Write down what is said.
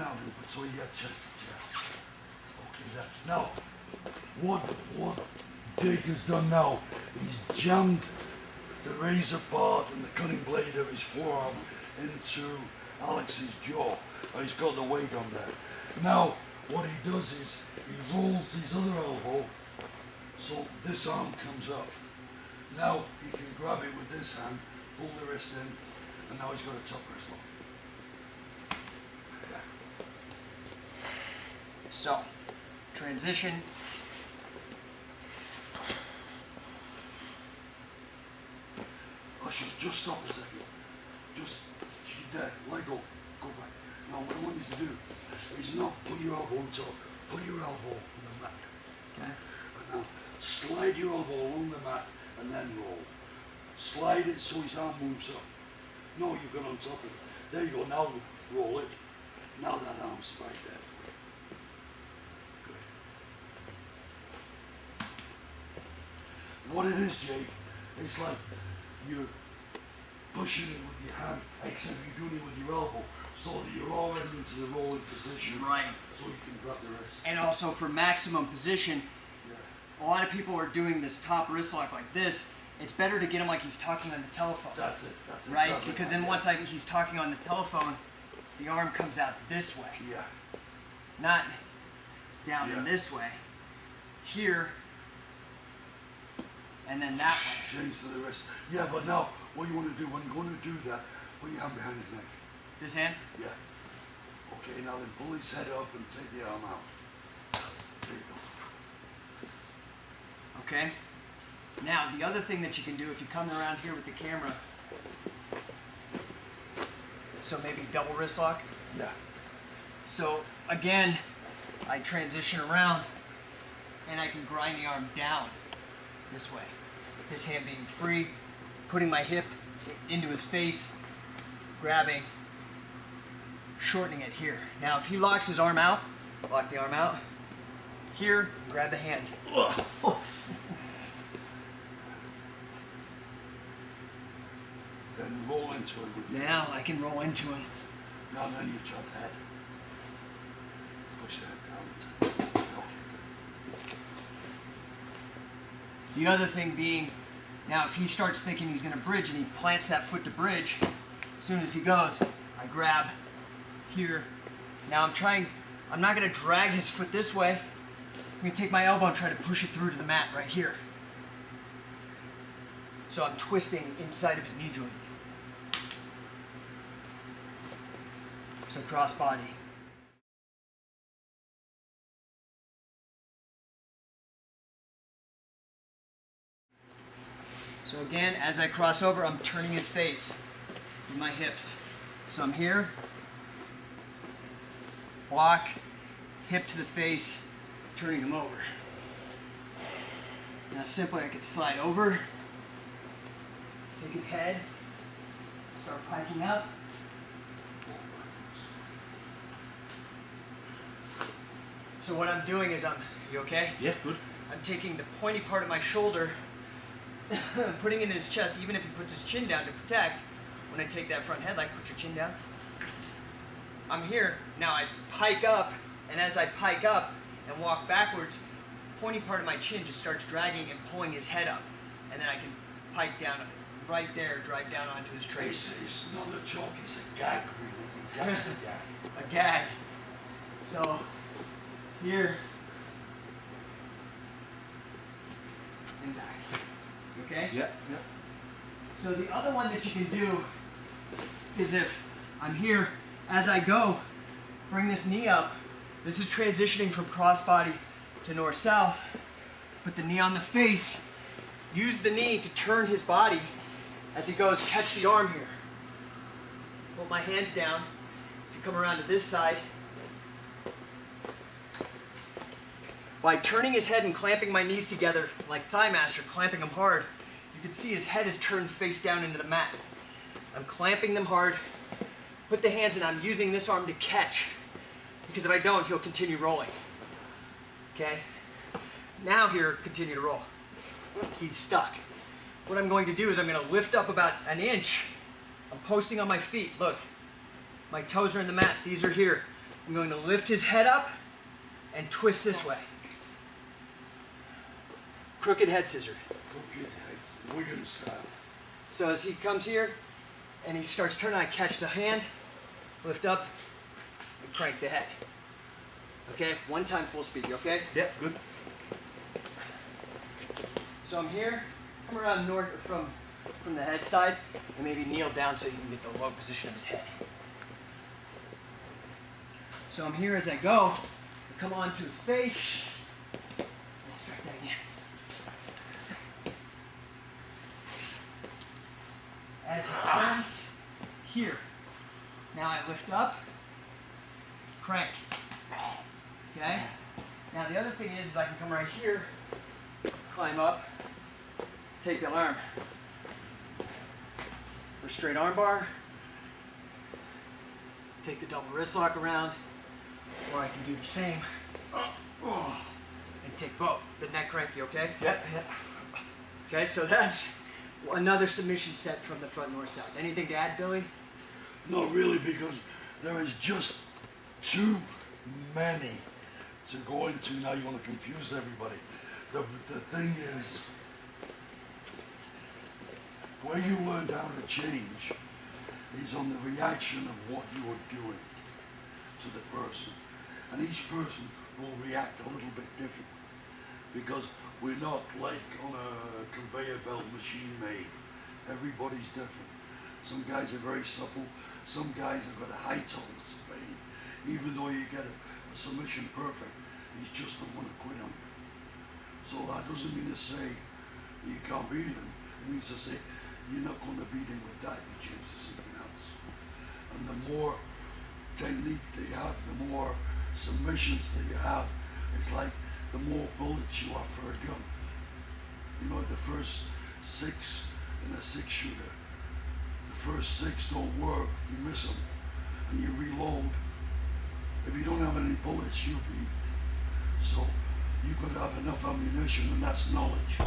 down and between your chest to chest. Okay, that's now. What Jake has done now, he's jammed the razor part and the cutting blade of his forearm into Alex's jaw. He's got the weight on there. Now, what he does is he rolls his other elbow so this arm comes up. Now he can grab it with this hand, pull the wrist in, and now he's got a top wrist lock. Yeah. So, transition. Just stop a second. Just keep there. Let go. Go back. Now what I want you to do is not put your elbow on top. Put your elbow on the mat. Okay. And now slide your elbow along the mat and then roll. Slide it so his arm moves up. No, you've got on top of it. There you go. Now roll it. Now that arm's right there for you. Good. What it is, Jake, it's like you're pushing it with your hand, except you're doing it with your elbow, so that you're already into the rolling position. Right. So you can grab the wrist. And also for maximum position, a lot of people are doing this top wrist lock like this. It's better to get him like he's talking on the telephone. That's it. That's right? Exactly Because then once he's talking on the telephone, the arm comes out this way. Yeah. Not down in this way. Here, and then that way. Change to the wrist. Yeah, but now, what you want to do, when you're going to do that, put your hand behind his neck. This hand? Yeah. Okay, now then pull his head up and take the arm out. There you go. Okay. Now, the other thing that you can do if you come around here with the camera, so maybe double wrist lock. Yeah. So, again, I transition around and I can grind the arm down this way. This hand being free, putting my hip into his face, grabbing, shortening it here. Now, if he locks his arm out, lock the arm out. Here, grab the hand. Then roll into it. Now I can roll into him. Now then you drop the head. Push that down. Okay. The other thing being, now if he starts thinking he's going to bridge and he plants that foot to bridge, as soon as he goes, I grab here. Now I'm not going to drag his foot this way. I'm going to take my elbow and try to push it through to the mat right here. So I'm twisting inside of his knee joint. So crossbody. So again, as I cross over, I'm turning his face with my hips. So I'm here, block, hip to the face, turning him over. Now simply I could slide over, take his head, start piking up. So what I'm doing is you okay? Yeah, good. I'm taking the pointy part of my shoulder, putting it in his chest, even if he puts his chin down to protect. When I take that front head, like put your chin down. I'm here, now I pike up, and as I pike up and walk backwards, pointy part of my chin just starts dragging and pulling his head up. And then I can pike down right there, drive down onto his trace. It's not a joke, it's a gag, really. You got the gag. A gag. So, here, and back. Okay? Yeah. So the other one that you can do is if I'm here, as I go, bring this knee up. This is transitioning from crossbody to north-south. Put the knee on the face. Use the knee to turn his body as he goes. Catch the arm here. Put my hands down. If you come around to this side, by turning his head and clamping my knees together like Thigh Master, clamping them hard, you can see his head is turned face down into the mat. I'm clamping them hard, put the hands in, I'm using this arm to catch, because if I don't, he'll continue rolling. Okay? Now here, continue to roll. He's stuck. What I'm going to do is I'm going to lift up about an inch. I'm posting on my feet. Look, my toes are in the mat. These are here. I'm going to lift his head up and twist this way. Crooked head scissor. Crooked head, Wigan style. So as he comes here and he starts turning, I catch the hand, lift up, and crank the head. Okay, one time full speed, you okay? Yeah, good. So I'm here, come around north from the head side, and maybe kneel down so you can get the low position of his head. So I'm here as I go, I come on to his face, let's start that again. As he turns, here. Now I lift up, crank. Okay? Now the other thing is I can come right here, climb up, take the arm for straight arm bar, take the double wrist lock around, or I can do the same and take both. The neck crank, you okay? Yeah, yeah. Okay, so that's another submission set from the front north south. Anything to add, Billy? Not really, because there is just too many to go into. Now you want to confuse everybody. The thing is, where you learn how to change is on the reaction of what you are doing to the person. And each person will react a little bit different, because we're not like on a conveyor belt machine made. Everybody's different. Some guys are very supple. Some guys have got a high tolerance of pain. Even though you get a submission perfect, he's just don't want to quit on you. So that doesn't mean to say you can't beat him. It means to say you're not going to beat him with that. You choose to something else. And the more technique that you have, the more submissions that you have, it's like the more bullets you have for a gun. You know, the first 6 in a 6-shooter, the first 6 don't work, you miss them, and you reload. If you don't have any bullets, you'll be eat. So you've got to have enough ammunition, and that's knowledge.